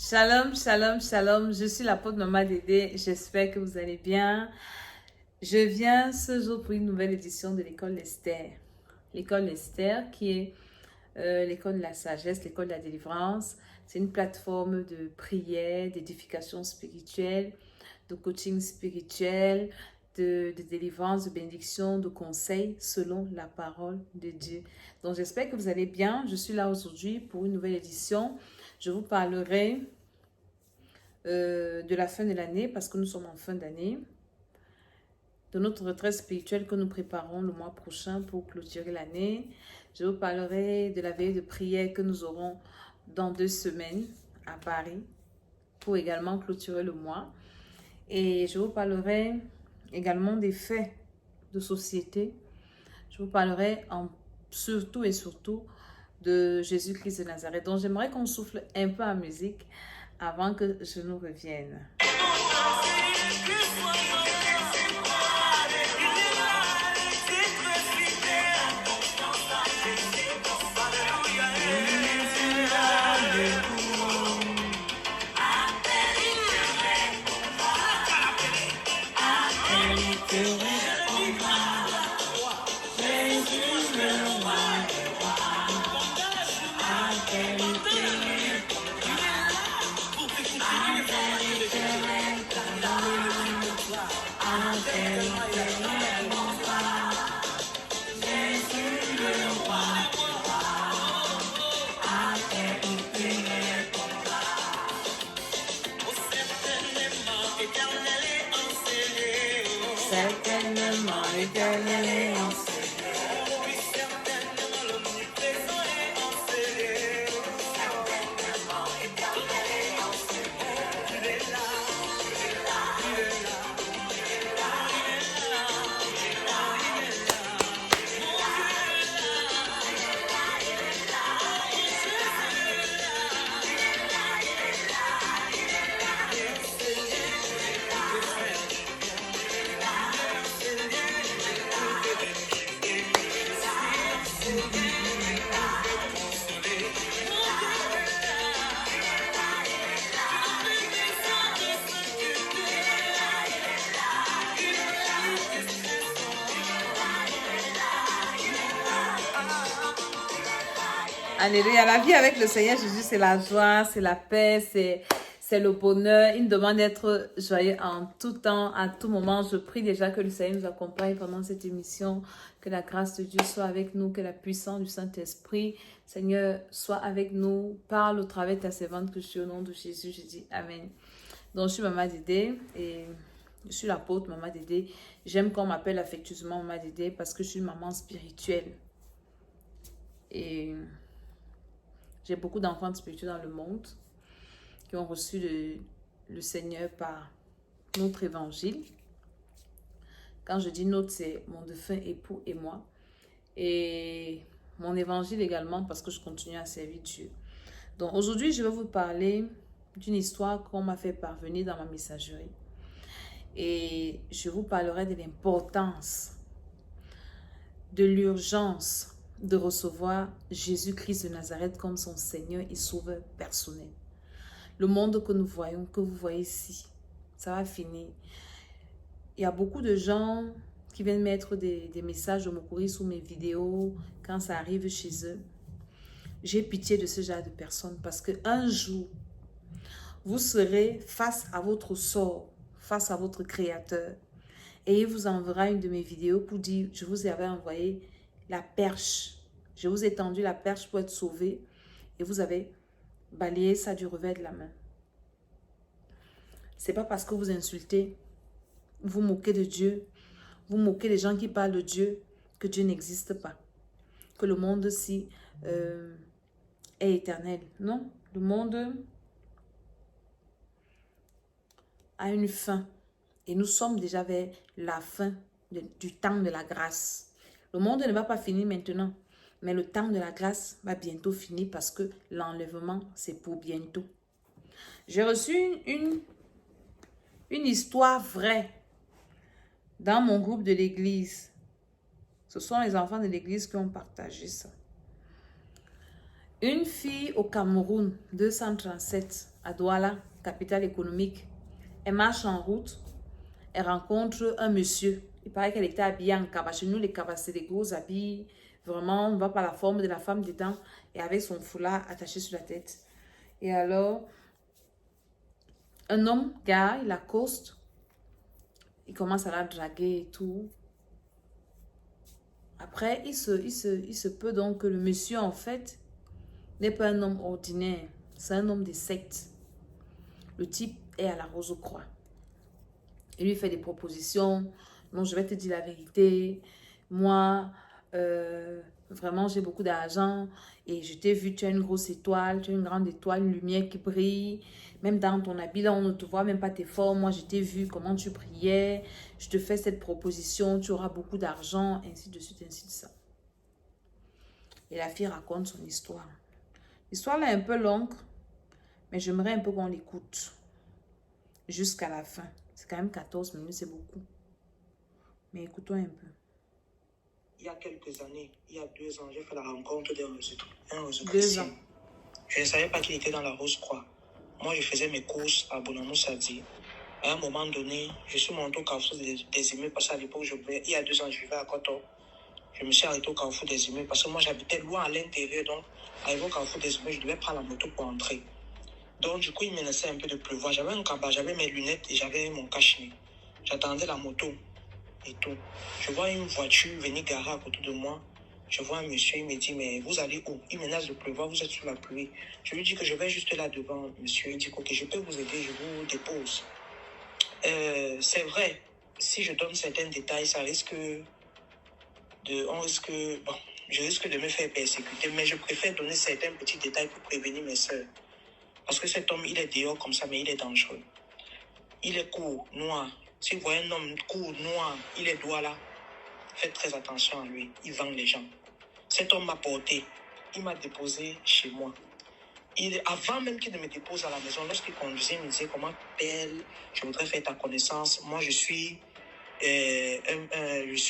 Shalom, shalom, shalom. Je suis l'apôtre Maman Dédé. J'espère que vous allez bien. Je viens ce jour pour une nouvelle édition de l'école Esther. L'école Esther qui est l'école de la sagesse, l'école de la délivrance. C'est une plateforme de prière, d'édification spirituelle, de coaching spirituel, de délivrance, de bénédiction, de conseils selon la parole de Dieu. Donc j'espère que vous allez bien. Je suis là aujourd'hui pour une nouvelle édition. Je vous parlerai de la fin de l'année parce que nous sommes en fin d'année, de notre retraite spirituelle que nous préparons le mois prochain pour clôturer l'année. Je vous parlerai de la veille de prière que nous aurons dans 2 semaines à Paris pour également clôturer le mois. Et je vous parlerai également des faits de société. Je vous parlerai surtout et surtout de Jésus-Christ de Nazareth. Donc j'aimerais qu'on souffle un peu en musique avant que je nous revienne. Certainement, l'Éternel est enseigné. Alléluia. La vie avec le Seigneur Jésus, c'est la joie, c'est la paix, c'est le bonheur. Il nous demande d'être joyeux en tout temps, à tout moment. Je prie déjà que le Seigneur nous accompagne pendant cette émission, que la grâce de Dieu soit avec nous, que la puissance du Saint-Esprit, Seigneur, soit avec nous. Parle au travers de ta servante que je suis au nom de Jésus. Je dis Amen. Donc, je suis Maman Dédé et je suis l'apôtre Maman Dédé. J'aime qu'on m'appelle affectueusement Maman Dédé parce que je suis une maman spirituelle. Et j'ai beaucoup d'enfants spirituels dans le monde qui ont reçu le Seigneur par notre évangile. Quand je dis notre, c'est mon défunt époux et moi. Et mon évangile également parce que je continue à servir Dieu. Donc aujourd'hui, je vais vous parler d'une histoire qu'on m'a fait parvenir dans ma messagerie. Et je vous parlerai de l'importance, de l'urgence de recevoir Jésus-Christ de Nazareth comme son Seigneur et Sauveur personnel. Le monde que nous voyons, que vous voyez ici, ça va finir. Il y a beaucoup de gens qui viennent mettre des messages de Mokuri sous mes vidéos quand ça arrive chez eux. J'ai pitié de ce genre de personnes parce qu'un jour, vous serez face à votre sort, face à votre Créateur. Et il vous enverra une de mes vidéos pour dire, je vous avais envoyé la perche. Je vous ai tendu la perche pour être sauvé et vous avez balayé ça du revers de la main. C'est pas parce que vous insultez, vous moquez de Dieu, vous moquez des gens qui parlent de Dieu que Dieu n'existe pas. Que le monde-ci est éternel. Non, le monde a une fin. Et nous sommes déjà vers la fin du temps de la grâce. Le monde ne va pas finir maintenant. Mais le temps de la grâce va bientôt finir parce que l'enlèvement, c'est pour bientôt. J'ai reçu une histoire vraie dans mon groupe de l'église. Ce sont les enfants de l'église qui ont partagé ça. Une fille au Cameroun, 237, à Douala, capitale économique. Elle marche en route. Elle rencontre un monsieur. Il paraît qu'elle était habillée en kaba. Chez nous, les kabas, c'est des gros habits. Vraiment, on ne voit pas la forme de la femme dedans. Et avec son foulard attaché sur la tête. Et alors, un homme, gars, il accoste. Il commence à la draguer et tout. Après, il se peut donc que le monsieur, en fait, n'est pas un homme ordinaire. C'est un homme de secte. Le type est à la Rose-Croix. Il lui fait des propositions. Non, je vais te dire la vérité. Moi, vraiment, j'ai beaucoup d'argent. Et je t'ai vu, tu as une grosse étoile, tu as une grande étoile, une lumière qui brille. Même dans ton habit, là, on ne te voit même pas tes formes. Moi, je t'ai vu comment tu priais. Je te fais cette proposition, tu auras beaucoup d'argent, ainsi de suite, ainsi de ça. Et la fille raconte son histoire. L'histoire là est un peu longue, mais j'aimerais un peu qu'on l'écoute jusqu'à la fin. C'est quand même 14 minutes, c'est beaucoup. Mais écoutons un peu. Il y a quelques années, il y a 2 ans, j'ai fait la rencontre d'un Rose Deux ans. Je ne savais pas qu'il était dans la Rose-Croix. Moi, je faisais mes courses à Bonanou-Sadi. À un moment donné, je suis monté au Carrefour des Immeubles parce qu'à l'époque, il y a 2 ans, je vivais à Koto. Je me suis arrêté au Carrefour des Immeubles parce que moi, j'habitais loin à l'intérieur. Donc, arrivé au Carrefour des Immeubles, je devais prendre la moto pour entrer. Donc, du coup, il me laissait un peu de pleuvoir. J'avais un cabas, j'avais mes lunettes et j'avais mon cache-nez. J'attendais la moto et tout. Je vois une voiture venir garer à côté de moi. Je vois un monsieur, il me dit, mais vous allez où? Il menace de pleuvoir, vous êtes sous la pluie. Je lui dis que je vais juste là devant, monsieur. Il dit, ok, je peux vous aider, je vous dépose. C'est vrai, si je donne certains détails, ça risque bon, je risque de me faire persécuter, mais je préfère donner certains petits détails pour prévenir mes soeurs. Parce que cet homme, il est dehors comme ça, mais il est dangereux. Il est court, noir. Si vous voyez un homme court, noir, il est droit là, faites très attention à lui. Il vend les gens. Cet homme m'a porté. Il m'a déposé chez moi. Avant même qu'il ne me dépose à la maison, lorsqu'il conduisait, il me disait comment belle, je voudrais faire ta connaissance. Moi, je suis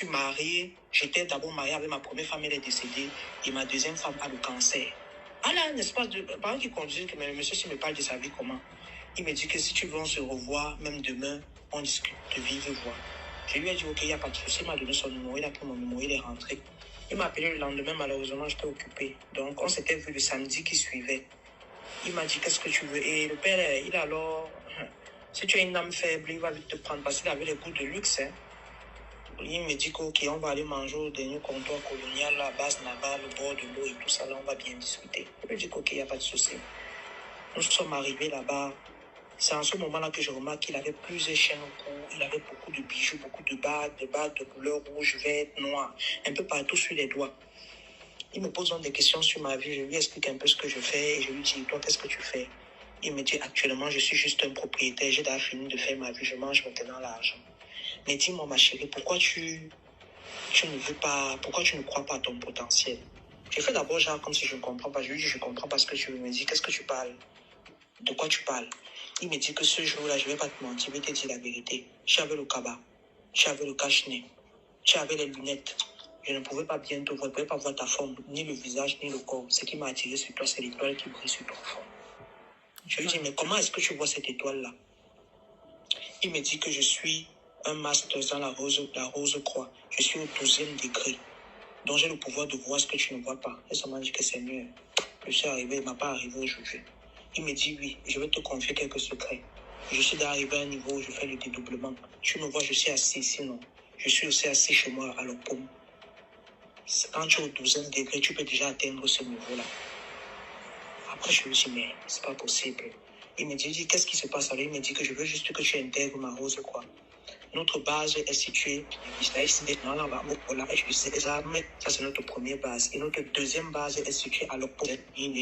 marié. J'étais d'abord marié avec ma première femme, elle est décédée. Et ma deuxième femme a le cancer. Ah là, un espace de... Pendant qu'il conduisait, le monsieur, s'il me parle de sa vie, comment? Il me dit que si tu veux, on se revoit, même demain, on discute de vive voix. Je lui ai dit, ok, il n'y a pas de souci. Il m'a donné son numéro, il a pris mon numéro, il est rentré. Il m'a appelé le lendemain, malheureusement, j'étais occupé. Donc, on s'était vu le samedi qui suivait. Il m'a dit, qu'est-ce que tu veux? Et le père, il a alors... Si tu as une âme faible, il va vite te prendre parce qu'il avait les goûts de luxe. Hein. Il me dit ok, on va aller manger au dernier comptoir colonial, la base navale, le bord de l'eau et tout ça, là, on va bien discuter. Je lui dis ok, il n'y a pas de souci. Nous sommes arrivés là-bas. C'est en ce moment-là que je remarque qu'il avait plusieurs chaînes au cou, il avait beaucoup de bijoux, beaucoup de bagues de couleur rouge, verte, noire, un peu partout sur les doigts. Il me pose donc des questions sur ma vie, je lui explique un peu ce que je fais et je lui dis, toi, qu'est-ce que tu fais? Il me dit, actuellement, je suis juste un propriétaire, j'ai déjà fini de faire ma vie, je mange maintenant l'argent. Mais dis-moi, ma chérie, pourquoi tu ne veux pas, pourquoi tu ne crois pas à ton potentiel? J'ai fait d'abord genre comme si je ne comprends pas. Je lui dis, je comprends pas ce que tu me dis. Qu'est-ce que tu parles? De quoi tu parles? Il me dit que ce jour-là, je ne vais pas te mentir, je vais te dire la vérité. Tu avais le cabas, tu avais le cache-nez, tu avais les lunettes. Je ne pouvais pas bien te voir, je ne pouvais pas voir ta forme, ni le visage, ni le corps. Ce qui m'a attiré sur toi, c'est l'étoile qui brille sur ton front. Je lui dis, mais comment est-ce que tu vois cette étoile-là? Il me dit que je suis un master dans la Rose-Croix. Je suis au 12e degré. Donc j'ai le pouvoir de voir ce que tu ne vois pas. Et ça m'a dit que c'est mieux. Je suis arrivé, il ne m'a pas arrivé aujourd'hui. Il me dit oui, je vais te confier quelques secrets. Je suis arrivé à un niveau où je fais le dédoublement. Tu me vois, je suis assis ici, non. Je suis aussi assis chez moi à l'Opom. Quand tu es au 12e degré, tu peux déjà atteindre ce niveau-là. Après, je lui dis, mais c'est pas possible. Il me dit, qu'est-ce qui se passe? Alors il me dit que je veux juste que tu intègres ma rose, quoi. Notre base est située, ça c'est notre première base. Et notre deuxième base est située à l'opposé. Il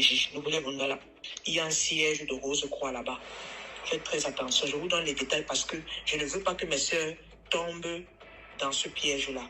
y a un siège de Rose-Croix là-bas. Faites très attention. Je vous donne les détails parce que je ne veux pas que mes soeurs tombent dans ce piège-là.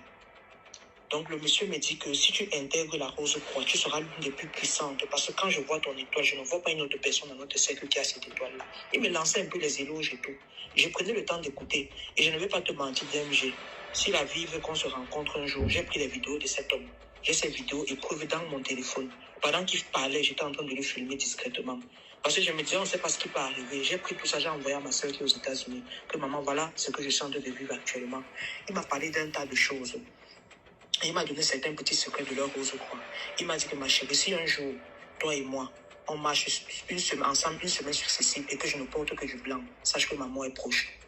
Donc, le monsieur me dit que si tu intègres la Rose-Croix, tu seras l'une des plus puissantes. Parce que quand je vois ton étoile, je ne vois pas une autre personne dans notre cercle qui a cette étoile-là. Il me lançait un peu les éloges et tout. Je prenais le temps d'écouter. Et je ne vais pas te mentir, DMG. Si la vie veut qu'on se rencontre un jour, j'ai pris les vidéos de cet homme. J'ai ces vidéos épreuves dans mon téléphone. Pendant qu'il parlait, j'étais en train de le filmer discrètement. Parce que je me disais, on ne sait pas ce qui peut arriver. J'ai pris tout ça, j'ai envoyé à ma soeur qui est aux États-Unis. Que maman, voilà ce que je suis en train de vivre actuellement. Il m'a parlé d'un tas de choses. Et il m'a donné certains petits secrets de leur rose croix. Il m'a dit que ma chérie, si un jour, toi et moi, on marche une semaine, ensemble une semaine successive et que je ne porte que du blanc, sache que ma mort est proche.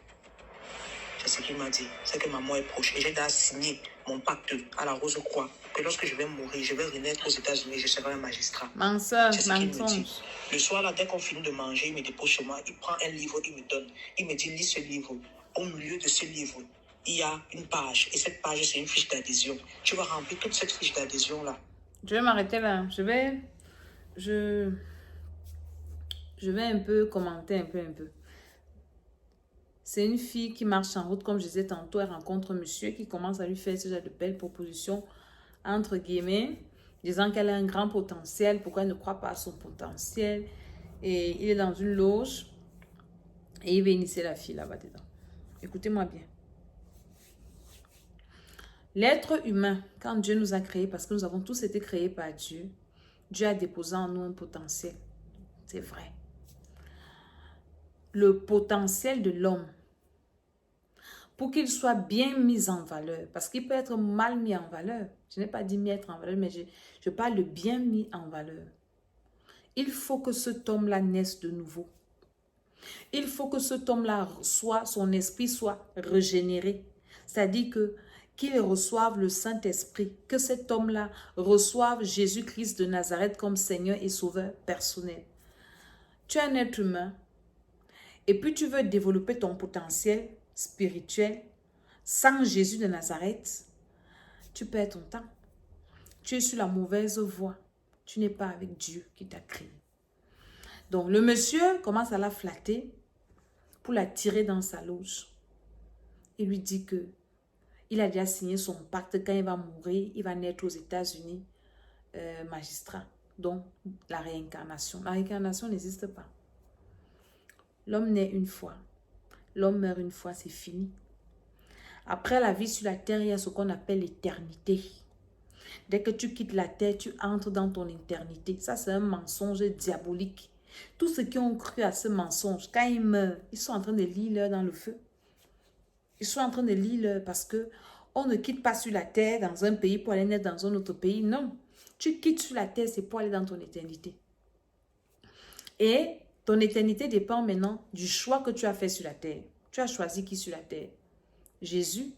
C'est ce qu'il m'a dit. C'est que ma mort est proche. Et j'ai déjà signé mon pacte à la Rose Croix que lorsque je vais mourir, je vais renaître aux États-Unis, je serai un magistrat. Mensonge, C'est ce qu'il me mensonge. dit. Le soir, là, dès qu'on finit de manger, il me dépose chez moi, il prend un livre, il me donne. Il me dit, lis ce livre. Au milieu de ce livre, il y a une page. Et cette page, c'est une fiche d'adhésion. Tu vas remplir toute cette fiche d'adhésion-là. Je vais m'arrêter là. Je vais un peu commenter un peu. C'est une fille qui marche en route, comme je disais tantôt, elle rencontre un monsieur qui commence à lui faire ce genre de belles propositions, entre guillemets, disant qu'elle a un grand potentiel, pourquoi elle ne croit pas à son potentiel. Et il est dans une loge et il va initier la fille là-bas dedans. Écoutez-moi bien. L'être humain, quand Dieu nous a créés, parce que nous avons tous été créés par Dieu, Dieu a déposé en nous un potentiel. C'est vrai. Le potentiel de l'homme, pour qu'il soit bien mis en valeur, parce qu'il peut être mal mis en valeur. Je n'ai pas dit mettre en valeur, mais je parle de bien mis en valeur. Il faut que cet homme-là naisse de nouveau. Il faut que cet homme-là son esprit soit régénéré. C'est-à-dire qu'il reçoive le Saint-Esprit, que cet homme-là reçoive Jésus-Christ de Nazareth comme Seigneur et Sauveur personnel. Tu es un être humain et puis tu veux développer ton potentiel spirituel sans Jésus de Nazareth, tu perds ton temps. Tu es sur la mauvaise voie. Tu n'es pas avec Dieu qui t'a créé. Donc le monsieur commence à la flatter pour la tirer dans sa loge. Il lui dit que il a déjà signé son pacte. Quand il va mourir, il va naître aux États-Unis magistrat. Donc la réincarnation. La réincarnation n'existe pas. L'homme naît une fois. L'homme meurt une fois, c'est fini. Après la vie sur la terre, il y a ce qu'on appelle l'éternité. Dès que tu quittes la terre, tu entres dans ton éternité. Ça, c'est un mensonge diabolique. Tous ceux qui ont cru à ce mensonge, quand ils meurent, ils sont en train de lire l'heure dans le feu. Ils sont en train de lire l'heure parce que on ne quitte pas sur la terre dans un pays pour aller naître dans un autre pays. Non. Tu quittes sur la terre, c'est pour aller dans ton éternité. Et ton éternité dépend maintenant du choix que tu as fait sur la terre. Tu as choisi qui sur la terre? Jésus.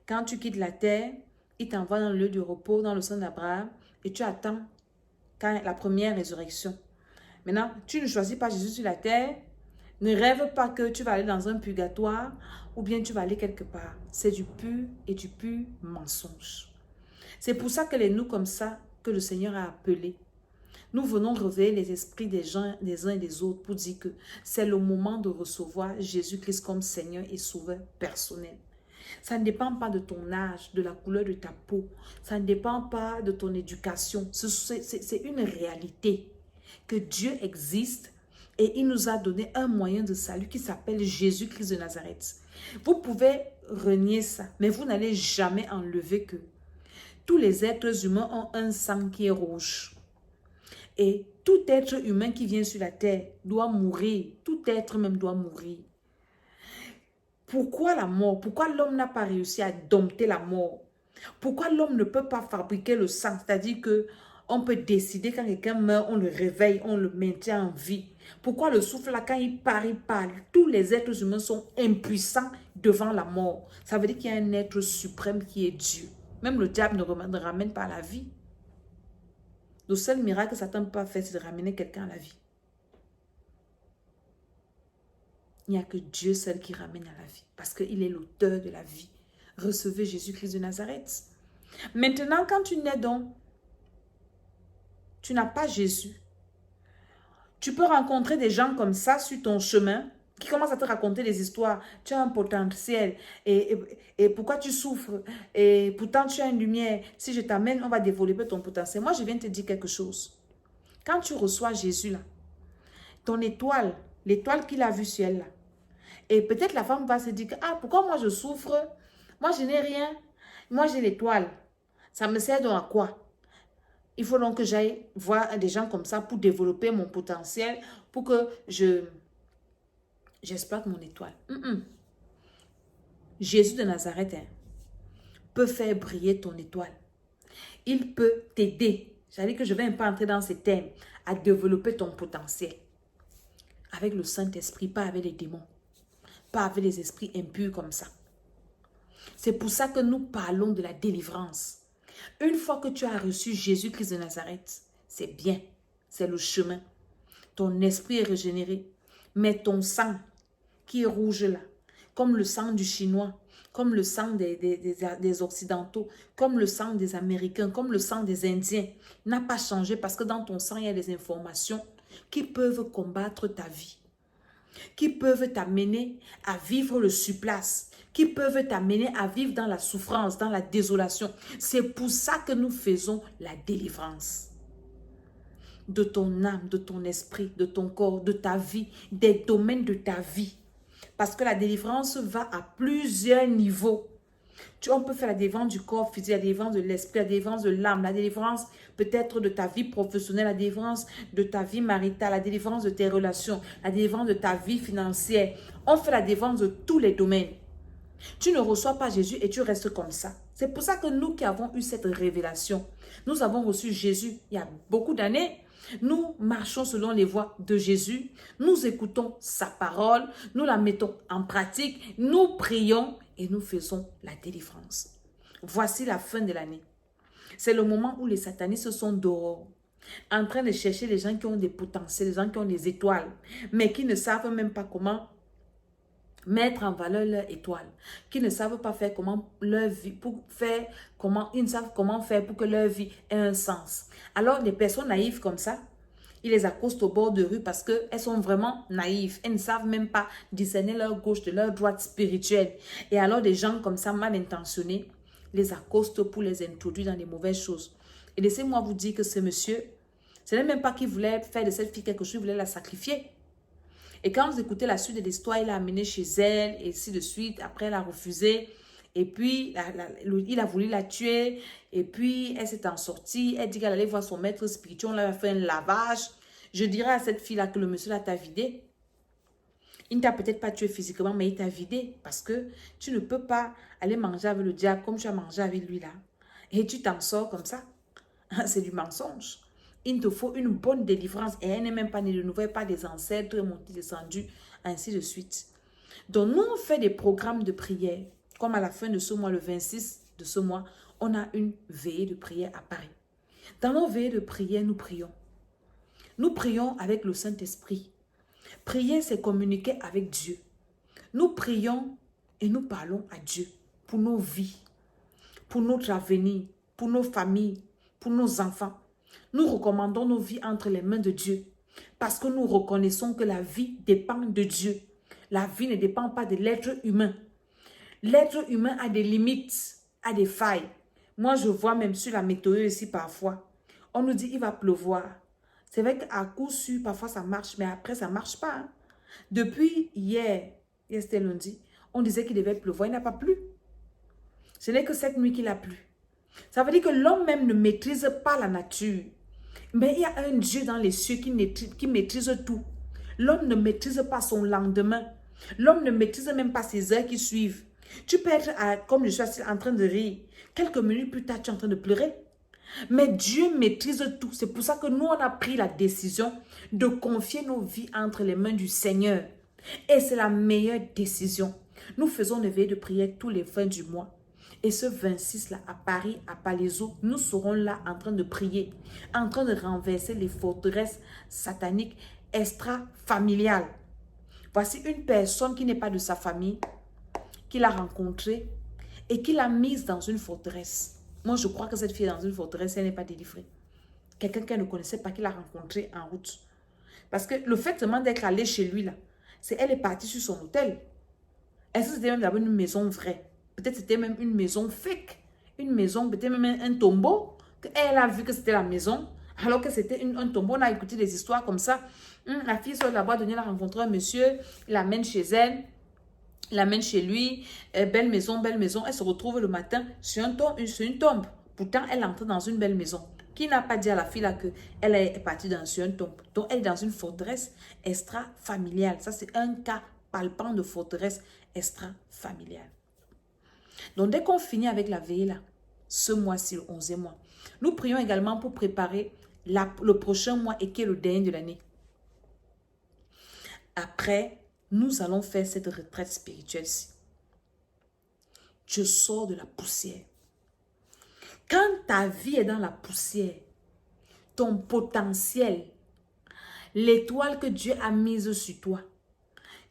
Quand tu quittes la terre, il t'envoie dans le lieu du repos, dans le sein d'Abraham, et tu attends la première résurrection. Maintenant, tu ne choisis pas Jésus sur la terre. Ne rêve pas que tu vas aller dans un purgatoire ou bien tu vas aller quelque part. C'est du pur et du pur mensonge. C'est pour ça que les nous comme ça que le Seigneur a appelés. Nous venons réveiller les esprits des uns et des autres pour dire que c'est le moment de recevoir Jésus-Christ comme Seigneur et Sauveur personnel. Ça ne dépend pas de ton âge, de la couleur de ta peau. Ça ne dépend pas de ton éducation. C'est une réalité que Dieu existe et il nous a donné un moyen de salut qui s'appelle Jésus-Christ de Nazareth. Vous pouvez renier ça, mais vous n'allez jamais enlever que tous les êtres humains ont un sang qui est rouge. Et tout être humain qui vient sur la terre doit mourir. Tout être même doit mourir. Pourquoi la mort? Pourquoi l'homme n'a pas réussi à dompter la mort? Pourquoi l'homme ne peut pas fabriquer le sang? C'est-à-dire que on peut décider quand quelqu'un meurt, on le réveille, on le maintient en vie. Pourquoi le souffle là, quand il parle, tous les êtres humains sont impuissants devant la mort. Ça veut dire qu'il y a un être suprême qui est Dieu. Même le diable ne ramène pas à la vie. Le seul miracle que Satan ne peut pas faire, c'est de ramener quelqu'un à la vie. Il n'y a que Dieu seul qui ramène à la vie. Parce qu'il est l'auteur de la vie. Recevez Jésus-Christ de Nazareth. Maintenant, quand tu nais donc, tu n'as pas Jésus. Tu peux rencontrer des gens comme ça sur ton chemin qui commencent à te raconter des histoires. Tu as un potentiel et pourquoi tu souffres? Et pourtant, tu as une lumière. Si je t'amène, on va développer ton potentiel. Moi, je viens te dire quelque chose. Quand tu reçois Jésus là, ton étoile, l'étoile qu'il a vue sur elle là, et peut-être la femme va se dire que, ah, pourquoi moi je souffre? Moi, je n'ai rien. Moi, j'ai l'étoile. Ça me sert donc à quoi? Il faut donc que j'aille voir des gens comme ça pour développer mon potentiel, pour que j'exploite mon étoile. Jésus de Nazareth peut faire briller ton étoile. Il peut t'aider. J'allais que je vais un peu entrer dans ces thèmes, à développer ton potentiel. Avec le Saint-Esprit, pas avec les démons. Pas avec les esprits impurs comme ça. C'est pour ça que nous parlons de la délivrance. Une fois que tu as reçu Jésus-Christ de Nazareth, c'est bien, c'est le chemin. Ton esprit est régénéré, mais ton sang qui est rouge là, comme le sang du Chinois, comme le sang des Occidentaux, comme le sang des Américains, comme le sang des Indiens, n'a pas changé parce que dans ton sang, il y a des informations qui peuvent combattre ta vie, qui peuvent t'amener à vivre le supplice, qui peuvent t'amener à vivre dans la souffrance, dans la désolation. C'est pour ça que nous faisons la délivrance de ton âme, de ton esprit, de ton corps, de ta vie, des domaines de ta vie. Parce que la délivrance va à plusieurs niveaux. On peut faire la délivrance du corps physique, la délivrance de l'esprit, la délivrance de l'âme, la délivrance peut-être de ta vie professionnelle, la délivrance de ta vie maritale, la délivrance de tes relations, la délivrance de ta vie financière. On fait la délivrance de tous les domaines. Tu ne reçois pas Jésus et tu restes comme ça. C'est pour ça que nous qui avons eu cette révélation, nous avons reçu Jésus il y a beaucoup d'années. Nous marchons selon les voies de Jésus. Nous écoutons sa parole. Nous la mettons en pratique. Nous prions et nous faisons la délivrance. Voici la fin de l'année. C'est le moment où les satanistes sont dehors, en train de chercher les gens qui ont des potentiels, les gens qui ont des étoiles, mais qui ne savent même pas comment mettre en valeur leur étoile, qui ne savent pas faire comment leur vie, ils ne savent comment faire pour que leur vie ait un sens. Alors, les personnes naïves comme ça, ils les accostent au bord de rue parce qu'elles sont vraiment naïves. Elles ne savent même pas discerner leur gauche de leur droite spirituelle. Et alors, des gens comme ça, mal intentionnés, les accostent pour les introduire dans les mauvaises choses. Et laissez-moi vous dire que ce monsieur, ce n'est même pas qu'il voulait faire de cette fille quelque chose, il voulait la sacrifier. Et quand vous écoutez la suite de l'histoire, il l'a amenée chez elle, et ainsi de suite. Après, elle a refusé. Et puis, il a voulu la tuer. Et puis, elle s'est en sortie. Elle dit qu'elle allait voir son maître spirituel. On lui a fait un lavage. Je dirais à cette fille-là que le monsieur là t'a vidé. Il ne t'a peut-être pas tué physiquement, mais il t'a vidé. Parce que tu ne peux pas aller manger avec le diable comme tu as mangé avec lui là. Et tu t'en sors comme ça. C'est du mensonge. Il te faut une bonne délivrance. Et elle n'est même pas née de nouveau, elle n'est pas des ancêtres montés, descendus, ainsi de suite. Donc, nous, on fait des programmes de prière. Comme à la fin de ce mois, le 26 de ce mois, on a une veillée de prière à Paris. Dans nos veillées de prière, nous prions. Nous prions avec le Saint-Esprit. Prier, c'est communiquer avec Dieu. Nous prions et nous parlons à Dieu pour nos vies, pour notre avenir, pour nos familles, pour nos enfants. Nous recommandons nos vies entre les mains de Dieu parce que nous reconnaissons que la vie dépend de Dieu. La vie ne dépend pas de l'être humain. L'être humain a des limites, a des failles. Moi, je vois même sur la météo ici parfois, on nous dit il va pleuvoir. C'est vrai qu'à coup sûr, parfois ça marche, mais après ça ne marche pas. Hein. Depuis hier c'était lundi, on disait qu'il devait pleuvoir, il n'a pas plu. Ce n'est que cette nuit qu'il a plu. Ça veut dire que l'homme même ne maîtrise pas la nature. Mais il y a un Dieu dans les cieux qui maîtrise tout. L'homme ne maîtrise pas son lendemain. L'homme ne maîtrise même pas ses heures qui suivent. Tu peux être, comme je suis en train de rire, quelques minutes plus tard, tu es en train de pleurer. Mais Dieu maîtrise tout. C'est pour ça que nous, on a pris la décision de confier nos vies entre les mains du Seigneur. Et c'est la meilleure décision. Nous faisons une veille de prière tous les fins du mois. Et ce 26-là, à Paris, à Palaiseau, nous serons là en train de prier, en train de renverser les forteresses sataniques extra-familiales. Voici une personne qui n'est pas de sa famille, qui l'a rencontrée et qui l'a mise dans une forteresse. Moi, je crois que cette fille est dans une forteresse, elle n'est pas délivrée. Quelqu'un qu'elle ne connaissait pas, qui l'a rencontrée en route. Parce que le fait seulement d'être allée chez lui, là, elle est partie sur son hôtel. Est-ce que c'était même d'abord une maison vraie? Peut-être c'était même une maison fake. Une maison, peut-être même un tombeau. Elle a vu que c'était la maison, alors que c'était un tombeau. On a écouté des histoires comme ça. La fille sur la boîte de nuit a rencontré un monsieur, il l'amène chez elle, il l'amène chez lui. Belle maison, belle maison. Elle se retrouve le matin sur une tombe. Pourtant, elle entre dans une belle maison. Qui n'a pas dit à la fille là qu'elle est partie dans un tombe? Donc, elle est dans une forteresse extra-familiale. Ça, c'est un cas palpant de forteresse extra-familiale. Donc, dès qu'on finit avec la veillée là, ce mois-ci, le 11e mois, nous prions également pour préparer le prochain mois et qui est le dernier de l'année. Après, nous allons faire cette retraite spirituelle-ci. Je sors de la poussière. Quand ta vie est dans la poussière, ton potentiel, l'étoile que Dieu a mise sur toi,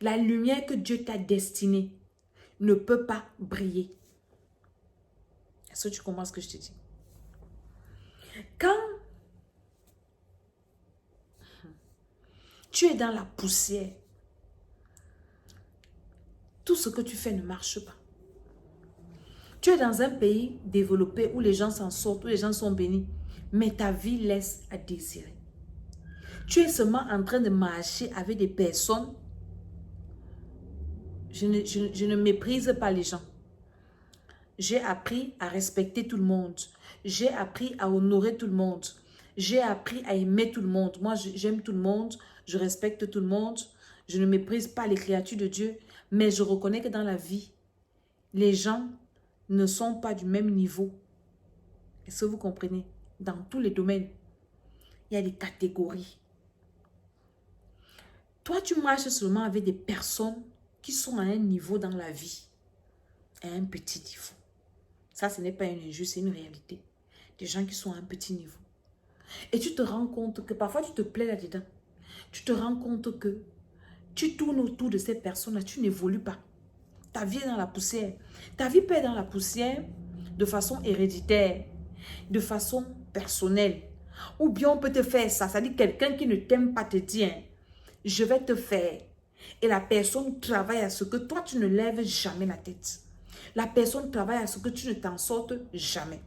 la lumière que Dieu t'a destinée, ne peut pas briller. Est-ce que tu comprends ce que je te dis? Quand tu es dans la poussière, tout ce que tu fais ne marche pas. Tu es dans un pays développé où les gens s'en sortent, où les gens sont bénis, mais ta vie laisse à désirer. Tu es seulement en train de marcher avec des personnes. Je ne méprise pas les gens. J'ai appris à respecter tout le monde. J'ai appris à honorer tout le monde. J'ai appris à aimer tout le monde. Moi, j'aime tout le monde. Je respecte tout le monde. Je ne méprise pas les créatures de Dieu. Mais je reconnais que dans la vie, les gens ne sont pas du même niveau. Est-ce que vous comprenez? Dans tous les domaines, il y a des catégories. Toi, tu marches seulement avec des personnes qui sont à un niveau dans la vie. À un petit niveau. Ça, ce n'est pas une injuste, c'est une réalité. Des gens qui sont à un petit niveau. Et tu te rends compte que parfois tu te plais là-dedans. Tu te rends compte que tu tournes autour de ces personnes-là, tu n'évolues pas. Ta vie est dans la poussière. Ta vie peut être dans la poussière de façon héréditaire, de façon personnelle. Ou bien on peut te faire ça. C'est-à-dire quelqu'un qui ne t'aime pas te dit, hein, je vais te faire. Et la personne travaille à ce que toi, tu ne lèves jamais la tête. La personne travaille à ce que tu ne t'en sortes jamais.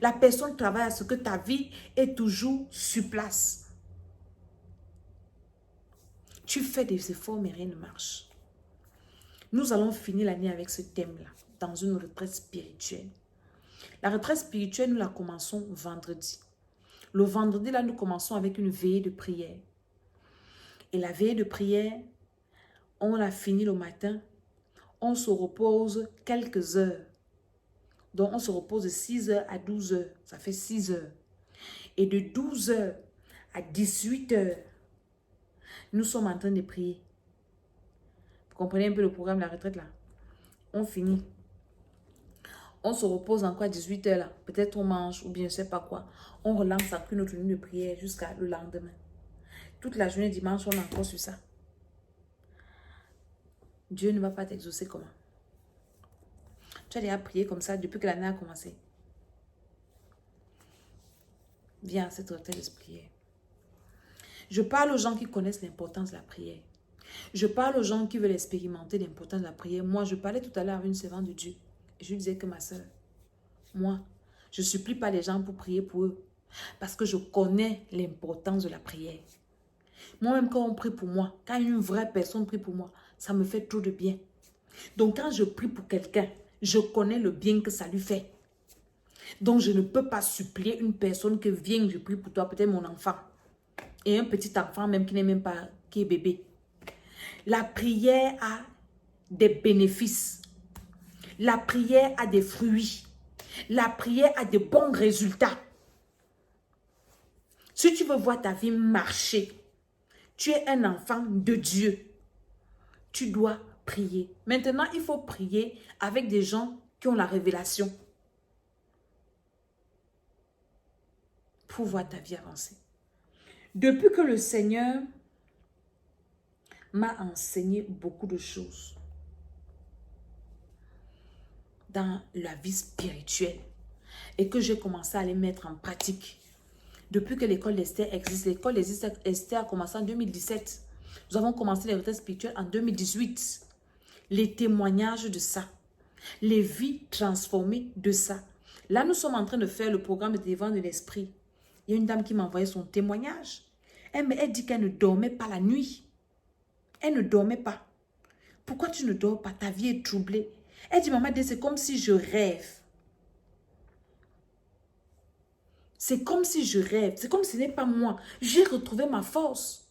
La personne travaille à ce que ta vie est toujours sur place. Tu fais des efforts, mais rien ne marche. Nous allons finir l'année avec ce thème-là, dans une retraite spirituelle. La retraite spirituelle, nous la commençons vendredi. Le vendredi, là, nous commençons avec une veillée de prière. Et la veillée de prière, on la finit le matin. On se repose quelques heures. Donc, on se repose de 6 heures à 12 heures. Ça fait 6 heures. Et de 12 heures à 18 heures, nous sommes en train de prier. Vous comprenez un peu le programme de la retraite là? On finit. On se repose encore à 18 heures là. Peut-être on mange ou bien je ne sais pas quoi. On relance après notre nuit de prière jusqu'à le lendemain. Toute la journée dimanche, on est encore sur ça. Dieu ne va pas t'exaucer comment? Tu as déjà prié comme ça depuis que l'année a commencé. Viens à cette retraite de prière. Je parle aux gens qui connaissent l'importance de la prière. Je parle aux gens qui veulent expérimenter l'importance de la prière. Moi, je parlais tout à l'heure avec une servante de Dieu. Et je lui disais que ma soeur, moi, je ne supplie pas les gens pour prier pour eux. Parce que je connais l'importance de la prière. Moi-même, quand on prie pour moi, quand une vraie personne prie pour moi, ça me fait trop de bien. Donc, quand je prie pour quelqu'un, je connais le bien que ça lui fait. Donc, je ne peux pas supplier une personne que vienne, je prie pour toi, peut-être mon enfant. Et un petit enfant même qui n'est même pas, qui est bébé. La prière a des bénéfices. La prière a des fruits. La prière a de bons résultats. Si tu veux voir ta vie marcher, tu es un enfant de Dieu. Tu dois prier. Maintenant, il faut prier avec des gens qui ont la révélation pour voir ta vie avancer. Depuis que le Seigneur m'a enseigné beaucoup de choses dans la vie spirituelle et que j'ai commencé à les mettre en pratique. Depuis que l'école d'Esther existe, l'école d'Esther a commencé en 2017. Nous avons commencé les retraites spirituelles en 2018. Les témoignages de ça. Les vies transformées de ça. Là, nous sommes en train de faire le programme de délivrance de l'esprit. Il y a une dame qui m'a envoyé son témoignage. Elle dit qu'elle ne dormait pas la nuit. Elle ne dormait pas. Pourquoi tu ne dors pas? Ta vie est troublée. Elle dit, maman, c'est comme si je rêve. C'est comme si je rêve. C'est comme si ce n'est pas moi. J'ai retrouvé ma force.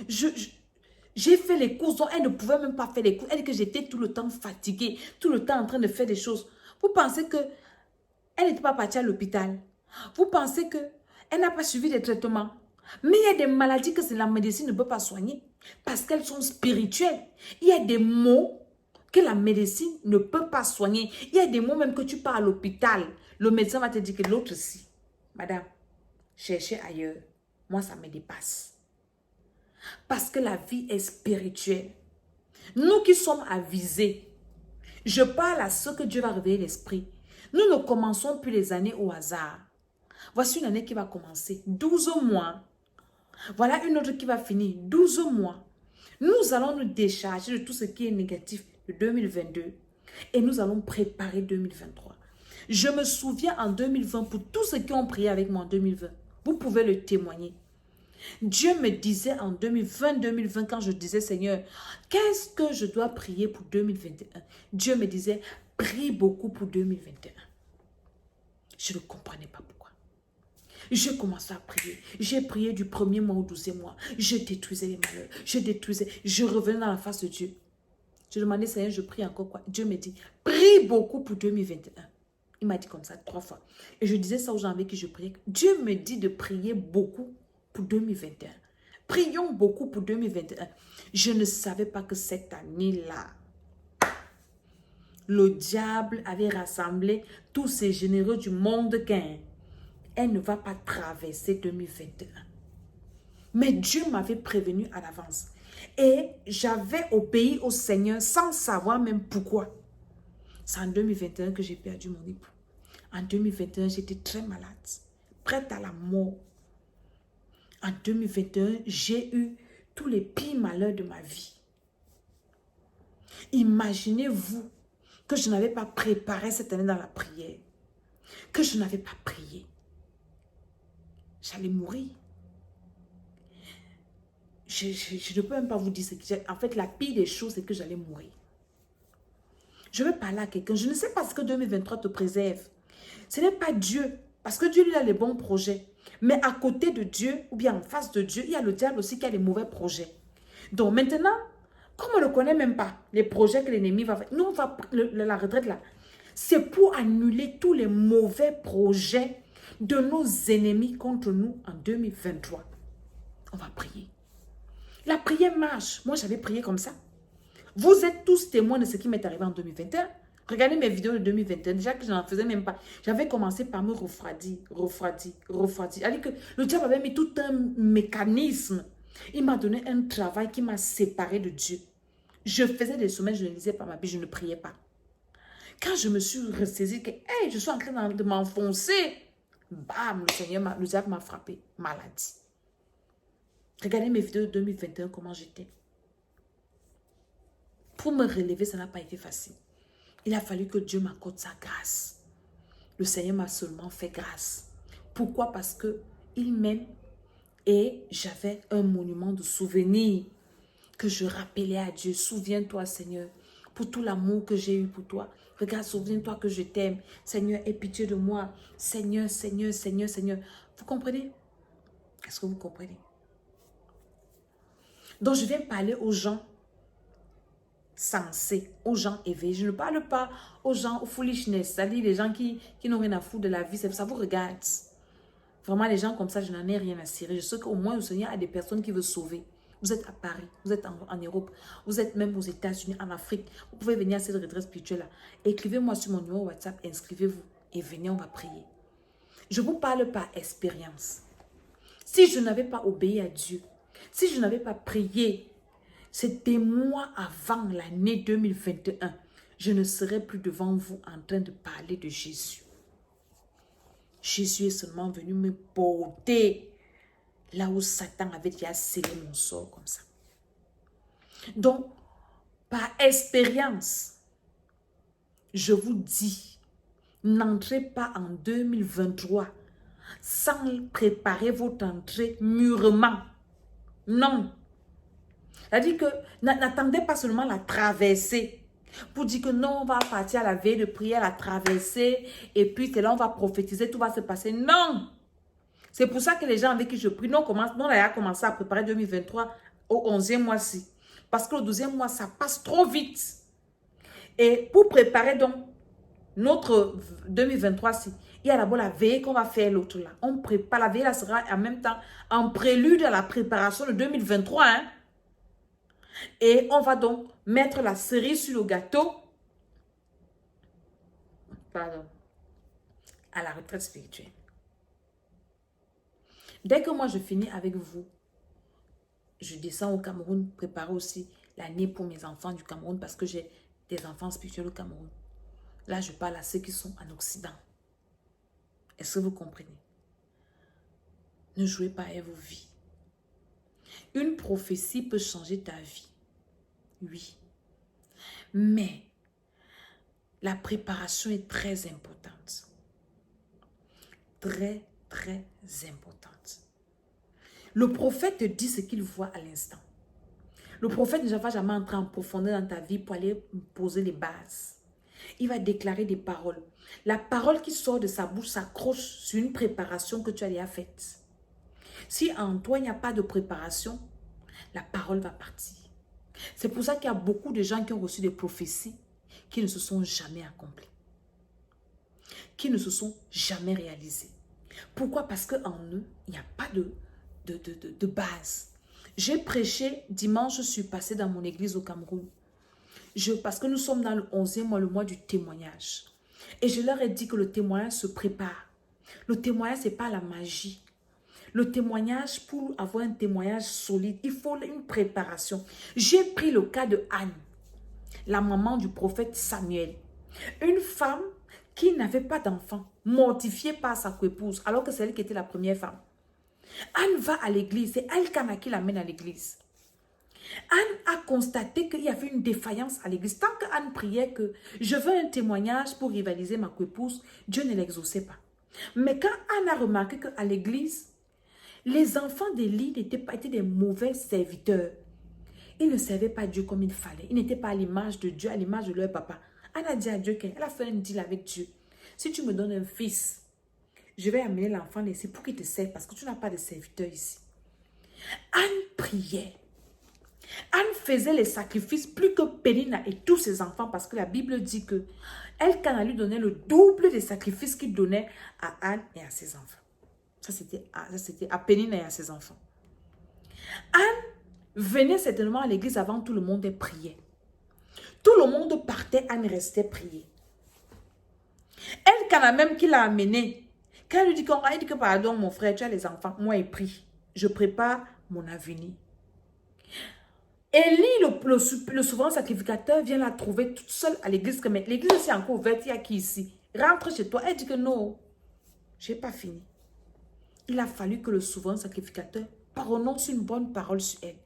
J'ai fait les courses dont elle ne pouvait même pas faire les courses. Elle dit que j'étais tout le temps fatiguée, tout le temps en train de faire des choses. Vous pensez que elle n'était pas partie à l'hôpital? Vous pensez que elle n'a pas suivi des traitements? Mais il y a des maladies que la médecine ne peut pas soigner parce qu'elles sont spirituelles. Il y a des maux que la médecine ne peut pas soigner. Il y a des mots même que tu pars à l'hôpital. Le médecin va te dire que l'autre si. Madame, cherchez ailleurs. Moi, ça me dépasse. Parce que la vie est spirituelle. Nous qui sommes avisés, je parle à ceux que Dieu va réveiller l'esprit. Nous ne commençons plus les années au hasard. Voici une année qui va commencer. 12 mois. Voilà une autre qui va finir. 12 mois. Nous allons nous décharger de tout ce qui est négatif de 2022. Et nous allons préparer 2023. Je me souviens en 2020, pour tous ceux qui ont prié avec moi en 2020, vous pouvez le témoigner. Dieu me disait en 2020, quand je disais, Seigneur, qu'est-ce que je dois prier pour 2021? Dieu me disait, prie beaucoup pour 2021. Je ne comprenais pas pourquoi. J'ai commencé à prier. J'ai prié du 1er mois au 12e mois. Je détruisais les malheurs. Je revenais dans la face de Dieu. Je demandais, Seigneur, je prie encore quoi? Dieu me dit, prie beaucoup pour 2021. Il m'a dit comme ça 3 fois. Et je disais ça aux gens avec qui je priais. Dieu me dit de prier beaucoup pour 2021. Prions beaucoup pour 2021. Je ne savais pas que cette année-là, le diable avait rassemblé tous ces généraux du monde qu'elle ne va pas traverser 2021. Mais Dieu m'avait prévenu à l'avance. Et j'avais obéi au Seigneur sans savoir même pourquoi. C'est en 2021 que j'ai perdu mon époux. En 2021, j'étais très malade, prête à la mort. En 2021, j'ai eu tous les pires malheurs de ma vie. Imaginez-vous que je n'avais pas préparé cette année dans la prière, que je n'avais pas prié. J'allais mourir. Je ne peux même pas vous dire ce que... En fait, la pire des choses, c'est que j'allais mourir. Je vais parler à quelqu'un. Je ne sais pas ce que 2023 te préserve. Ce n'est pas Dieu. Parce que Dieu, lui, a les bons projets. Mais à côté de Dieu, ou bien en face de Dieu, il y a le diable aussi qui a les mauvais projets. Donc maintenant, comme on ne connaît même pas les projets que l'ennemi va faire, nous, on va la retraite là, c'est pour annuler tous les mauvais projets de nos ennemis contre nous en 2023. On va prier. La prière marche. Moi, j'avais prié comme ça. Vous êtes tous témoins de ce qui m'est arrivé en 2021. Regardez mes vidéos de 2021. Déjà que je n'en faisais même pas. J'avais commencé par me refroidir. C'est-à-dire que le diable avait mis tout un mécanisme. Il m'a donné un travail qui m'a séparé de Dieu. Je faisais des semaines, je ne lisais pas ma Bible, je ne priais pas. Quand je me suis ressaisie que hey, je suis en train de m'enfoncer, bam, le diable m'a frappé. Maladie. Regardez mes vidéos de 2021, comment j'étais. Pour me relever, ça n'a pas été facile. Il a fallu que Dieu m'accorde sa grâce. Le Seigneur m'a seulement fait grâce. Pourquoi? Parce qu'il m'aime et j'avais un monument de souvenir que je rappelais à Dieu. Souviens-toi, Seigneur, pour tout l'amour que j'ai eu pour toi. Regarde, souviens-toi que je t'aime. Seigneur, aie pitié de moi. Seigneur, Seigneur, Seigneur, Seigneur. Vous comprenez? Est-ce que vous comprenez? Donc, je viens parler aux gens sensés, aux gens éveillés. Je ne parle pas aux gens au foolishness, c'est-à-dire les gens qui n'ont rien à foutre de la vie. Ça vous regarde. Vraiment, les gens comme ça, je n'en ai rien à cirer. Je sais qu'au moins, le Seigneur a des personnes qui veulent sauver. Vous êtes à Paris, vous êtes en Europe, vous êtes même aux États-Unis, en Afrique. Vous pouvez venir à cette retraite spirituelle-là. Écrivez-moi sur mon numéro WhatsApp, inscrivez-vous et venez, on va prier. Je ne vous parle par expérience. Si je n'avais pas obéi à Dieu, si je n'avais pas prié, c'est des mois avant l'année 2021, je ne serais plus devant vous en train de parler de Jésus. Jésus est seulement venu me porter là où Satan avait déjà scellé mon sort comme ça. Donc, par expérience, je vous dis, n'entrez pas en 2023 sans préparer votre entrée mûrement. Non. C'est-à-dire que n'attendez pas seulement la traversée pour dire que non, on va partir à la veille de prière, la traversée, et puis c'est là on va prophétiser, tout va se passer. Non! C'est pour ça que les gens avec qui je prie, nous, on a commencé à préparer 2023 au 11e mois-ci. Parce que le 12e mois, ça passe trop vite. Et pour préparer donc notre 2023-ci, il y a d'abord la veille qu'on va faire l'autre là. On prépare, la veille là sera en même temps en prélude à la préparation de 2023. Hein? Et on va donc mettre la cerise sur le gâteau. Pardon. À la retraite spirituelle. Dès que moi je finis avec vous, je descends au Cameroun, préparer aussi l'année pour mes enfants du Cameroun parce que j'ai des enfants spirituels au Cameroun. Là, je parle à ceux qui sont en Occident. Est-ce que vous comprenez? Ne jouez pas avec vos vies. Une prophétie peut changer ta vie. Oui. Mais la préparation est très importante. Très, très importante. Le prophète te dit ce qu'il voit à l'instant. Le prophète ne va jamais entrer en profondeur dans ta vie pour aller poser les bases. Il va déclarer des paroles. La parole qui sort de sa bouche s'accroche sur une préparation que tu as déjà faite. Si en toi, il n'y a pas de préparation, la parole va partir. C'est pour ça qu'il y a beaucoup de gens qui ont reçu des prophéties qui ne se sont jamais accomplies. Qui ne se sont jamais réalisées. Pourquoi? Parce qu'en eux, il n'y a pas de base. J'ai prêché dimanche, je suis passée dans mon église au Cameroun. Parce que nous sommes dans le 11e mois, le mois du témoignage. Et je leur ai dit que le témoignage se prépare. Le témoignage, ce n'est pas la magie. Le témoignage, pour avoir un témoignage solide, il faut une préparation. J'ai pris le cas de Anne, la maman du prophète Samuel. Une femme qui n'avait pas d'enfant, mortifiée par sa coépouse, alors que c'est elle qui était la première femme. Anne va à l'église, c'est Elkana qui l'amène à l'église. Anne a constaté qu'il y avait une défaillance à l'église. Tant qu'Anne priait que je veux un témoignage pour rivaliser ma coépouse, Dieu ne l'exauçait pas. Mais quand Anne a remarqué qu'à l'église, les enfants d'Élie étaient des mauvais serviteurs. Ils ne servaient pas Dieu comme il fallait. Ils n'étaient pas à l'image de Dieu, à l'image de leur papa. Anne a dit à Dieu qu'elle a fait un deal avec Dieu. Si tu me donnes un fils, je vais amener l'enfant ici pour qu'il te serve parce que tu n'as pas de serviteur ici. Anne priait. Anne faisait les sacrifices plus que Pénina et tous ses enfants parce que la Bible dit que Elkana lui donnait le double des sacrifices qu'il donnait à Anne et à ses enfants. Ça, c'était à Pénina et à ses enfants. Anne venait certainement à l'église avant tout le monde et priait. Tout le monde partait, Anne restait prier. Elkana même qui l'a amené. Quand elle lui dit que pardon mon frère, tu as les enfants, moi il prie. Je prépare mon avenir. Élie, le souverain sacrificateur, vient la trouver toute seule à l'église. Mais l'église est encore ouverte, il y a qui ici? Rentre chez toi. Elle dit que non, je n'ai pas fini. Il a fallu que le souverain sacrificateur prononce une bonne parole sur elle.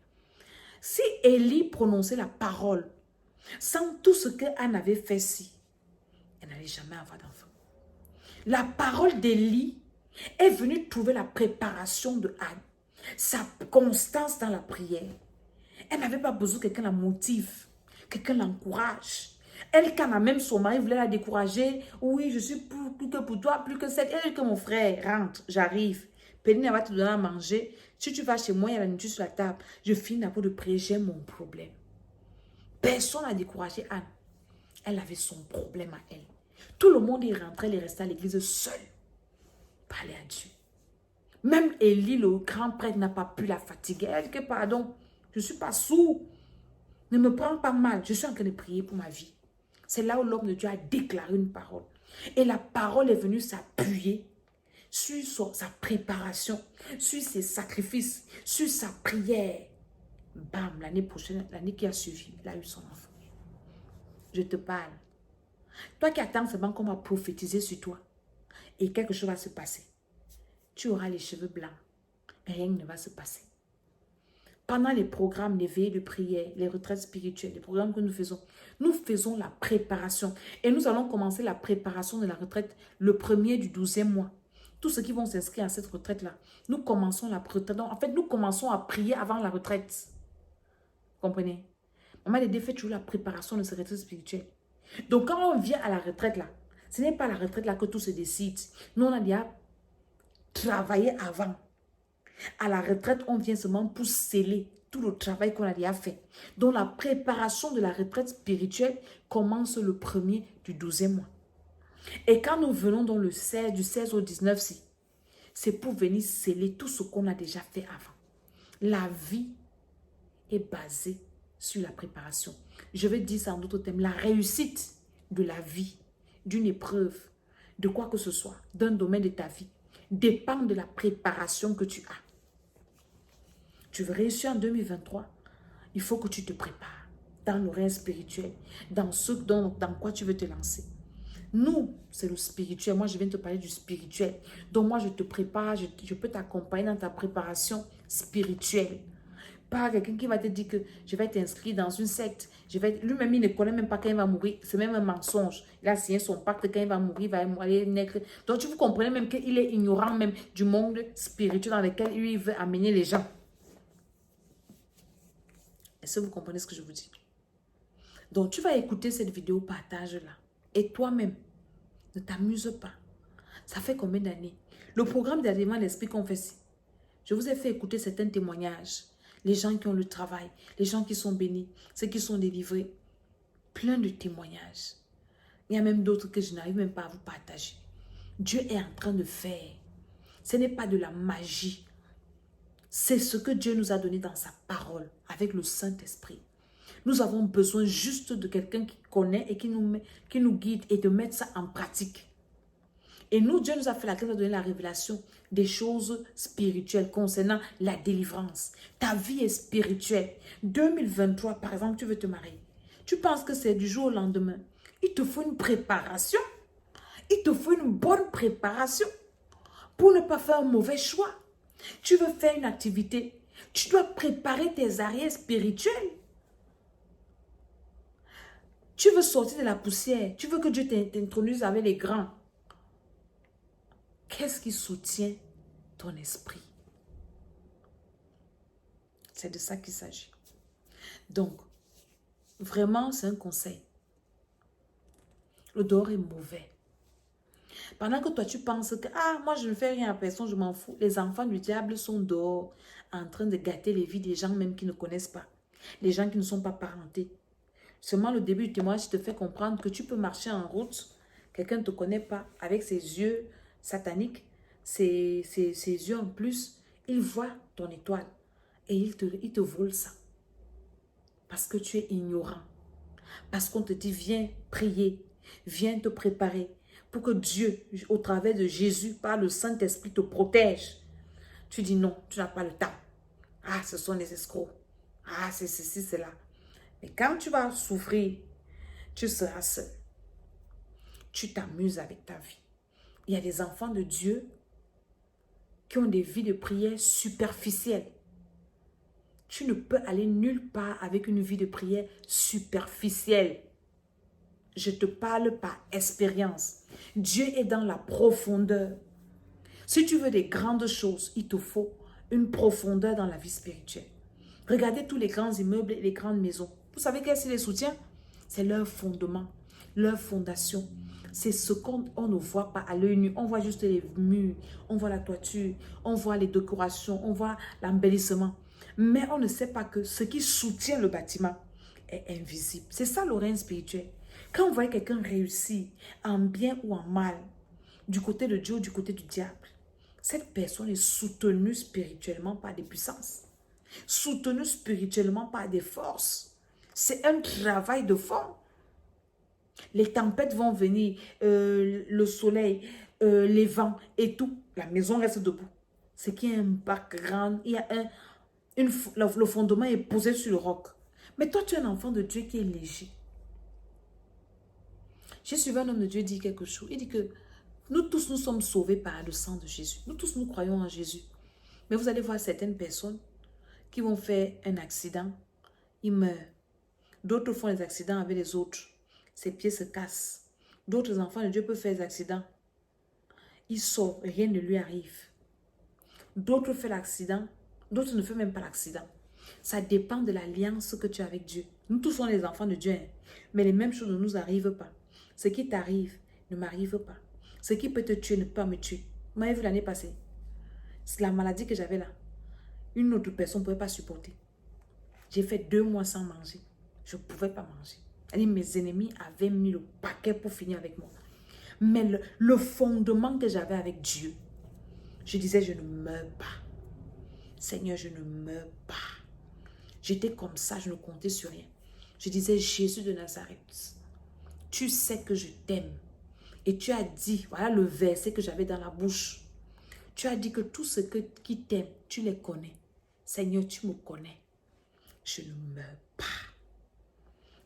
Si Élie prononçait la parole, sans tout ce que Anne avait fait ici, elle n'allait jamais avoir d'enfant. La parole d'Élie est venue trouver la préparation de Anne, sa constance dans la prière. Elle n'avait pas besoin que quelqu'un la motive, quelqu'un l'encourage. Elle, quand même son mari voulait la décourager, oui, je suis plus que pour toi, plus que cette. Elle dit que mon frère rentre, j'arrive. Péline va te donner à manger. Si tu vas chez moi, il y a la nourriture sur la table. Je finis d'abord de prier, j'ai mon problème. Personne n'a découragé Anne. Elle avait son problème à elle. Tout le monde est rentré, il restait à l'église seul. Parler à Dieu. Même Élie, le grand prêtre, n'a pas pu la fatiguer. Elle dit que pardon, je ne suis pas sourd. Ne me prends pas mal. Je suis en train de prier pour ma vie. C'est là où l'homme de Dieu a déclaré une parole. Et la parole est venue s'appuyer sur sa préparation, sur ses sacrifices, sur sa prière. Bam, l'année prochaine, l'année qui a suivi, il a eu son enfant. Je te parle. Toi qui attends seulement qu'on va prophétiser sur toi et quelque chose va se passer. Tu auras les cheveux blancs. Rien ne va se passer. Pendant les programmes, les veillées de prière, les retraites spirituelles, les programmes que nous faisons la préparation. Et nous allons commencer la préparation de la retraite le 1er du 12e mois. Tous ceux qui vont s'inscrire à cette retraite-là, nous commençons la retraite. En fait, nous commençons à prier avant la retraite. Vous comprenez? Maman Dédé fait toujours la préparation de ces retraites spirituelles. Donc, quand on vient à la retraite là, ce n'est pas la retraite là que tout se décide. Nous, on a déjà travaillé avant. À la retraite, on vient seulement pour sceller tout le travail qu'on a déjà fait. Donc, la préparation de la retraite spirituelle commence le 1er du 12e mois. Et quand nous venons dans le 16, du 16 au 19, c'est pour venir sceller tout ce qu'on a déjà fait avant. La vie est basée sur la préparation. Je vais dire ça en d'autres termes. La réussite de la vie, d'une épreuve, de quoi que ce soit, d'un domaine de ta vie, dépend de la préparation que tu as. Tu veux réussir en 2023, il faut que tu te prépares dans le règne spirituel, dans quoi tu veux te lancer. Nous, c'est le spirituel. Moi, je viens te parler du spirituel. Donc, moi, je te prépare, je peux t'accompagner dans ta préparation spirituelle. Pas quelqu'un qui va te dire que je vais t'inscrire dans une secte. Lui-même, il ne connaît même pas quand il va mourir. C'est même un mensonge. Il a signé son pacte, quand il va mourir, il va aller naître. Donc, vous comprenez même qu'il est ignorant même du monde spirituel dans lequel lui, il veut amener les gens. Est-ce que vous comprenez ce que je vous dis? Donc, tu vas écouter cette vidéo, partage-la. Et toi-même, ne t'amuse pas. Ça fait combien d'années? Le programme d'avènement d'esprit qu'on fait ici. Je vous ai fait écouter certains témoignages. Les gens qui ont le travail, les gens qui sont bénis, ceux qui sont délivrés. Plein de témoignages. Il y a même d'autres que je n'arrive même pas à vous partager. Dieu est en train de faire. Ce n'est pas de la magie. C'est ce que Dieu nous a donné dans sa parole, avec le Saint-Esprit. Nous avons besoin juste de quelqu'un qui connaît et qui nous guide et de mettre ça en pratique. Et nous, Dieu nous a fait la grâce de donner la révélation des choses spirituelles concernant la délivrance. Ta vie est spirituelle. 2023, par exemple, tu veux te marier. Tu penses que c'est du jour au lendemain. Il te faut une préparation. Il te faut une bonne préparation pour ne pas faire un mauvais choix. Tu veux faire une activité. Tu dois préparer tes arrières spirituels. Tu veux sortir de la poussière. Tu veux que Dieu t'introduise avec les grands. Qu'est-ce qui soutient ton esprit? C'est de ça qu'il s'agit. Donc, vraiment, c'est un conseil. Le dehors est mauvais. Pendant que toi, tu penses que, moi, je ne fais rien à personne, je m'en fous. Les enfants du diable sont dehors, en train de gâter les vies des gens même qui ne connaissent pas. Les gens qui ne sont pas parentés. Seulement le début du témoignage te fait comprendre que tu peux marcher en route, quelqu'un ne te connaît pas, avec ses yeux sataniques, ses yeux en plus, il voit ton étoile et il te vole ça. Parce que tu es ignorant. Parce qu'on te dit, viens prier, viens te préparer pour que Dieu, au travers de Jésus, par le Saint-Esprit, te protège. Tu dis non, tu n'as pas le temps. Ce sont des escrocs. C'est ceci, c'est là. Mais quand tu vas souffrir, tu seras seul. Tu t'amuses avec ta vie. Il y a des enfants de Dieu qui ont des vies de prière superficielles. Tu ne peux aller nulle part avec une vie de prière superficielle. Je te parle par expérience. Dieu est dans la profondeur. Si tu veux des grandes choses, il te faut une profondeur dans la vie spirituelle. Regardez tous les grands immeubles et les grandes maisons. Vous savez qu'est-ce qui les soutient? C'est leur fondement, leur fondation. C'est ce qu'on ne voit pas à l'œil nu. On voit juste les murs, on voit la toiture, on voit les décorations, on voit l'embellissement. Mais on ne sait pas que ce qui soutient le bâtiment est invisible. C'est ça le règne spirituel. Quand on voit quelqu'un réussir en bien ou en mal, du côté de Dieu ou du côté du diable, cette personne est soutenue spirituellement par des puissances. Soutenue spirituellement par des forces. C'est un travail de fond. Les tempêtes vont venir, le soleil, les vents et tout. La maison reste debout. C'est qu'il y a un background, il y a le fondement est posé sur le roc. Mais toi, tu es un enfant de Dieu qui est léger. J'ai suivi un homme de Dieu dire quelque chose. Il dit que nous tous, nous sommes sauvés par le sang de Jésus. Nous tous, nous croyons en Jésus. Mais vous allez voir certaines personnes qui vont faire un accident, ils meurent. D'autres font des accidents avec les autres. Ses pieds se cassent. D'autres enfants de Dieu peuvent faire des accidents. Il sort, rien ne lui arrive. D'autres font l'accident, d'autres ne font même pas l'accident. Ça dépend de l'alliance que tu as avec Dieu. Nous tous sommes les enfants de Dieu, mais les mêmes choses ne nous arrivent pas. Ce qui t'arrive ne m'arrive pas. Ce qui peut te tuer ne peut pas me tuer. Vous m'avez vu l'année passée. C'est la maladie que j'avais là. Une autre personne ne pouvait pas supporter. J'ai fait 2 mois sans manger. Je ne pouvais pas manger. C'est-à-dire, mes ennemis avaient mis le paquet pour finir avec moi. Mais le fondement que j'avais avec Dieu, je disais, je ne meurs pas. Seigneur, je ne meurs pas. J'étais comme ça, je ne comptais sur rien. Je disais, Jésus de Nazareth, tu sais que je t'aime. Et tu as dit, voilà le verset que j'avais dans la bouche. Tu as dit que tous ceux qui t'aiment, tu les connais. Seigneur, tu me connais. Je ne meurs pas.